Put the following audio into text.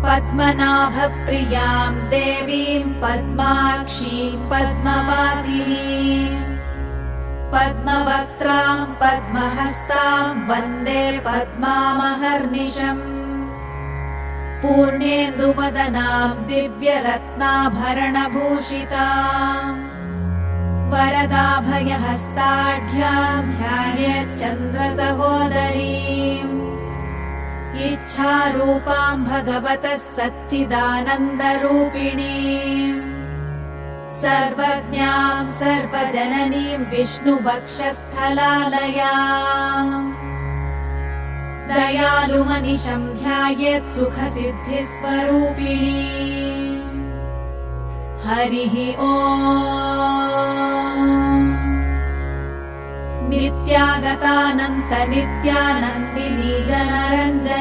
पद्मनाभप्रियां देवीं पद्माक्षीं पद्मवासिनीं पद्मवक्त्रां पद्महस्तां वन्दे पद्मामहर्निशम् पूर्णेन्दुवदनां दिव्यरत्नाभरणभूषितां वरदाभयहस्ताढ्यां ध्यायेच्चन्द्रसहोदरीम् इच्छारूपां भगवतः सच्चिदानन्दरूपिणीम् सर्वज्ञां सर्वजननीं विष्णुवक्षस्थलालयाम् दयालुमनिशं ध्यायेत् सुखसिद्धिस्वरूपिणीम् हरिः ओम् नित्यागतानन्त नित्यानन्दिनी जनरञ्जनी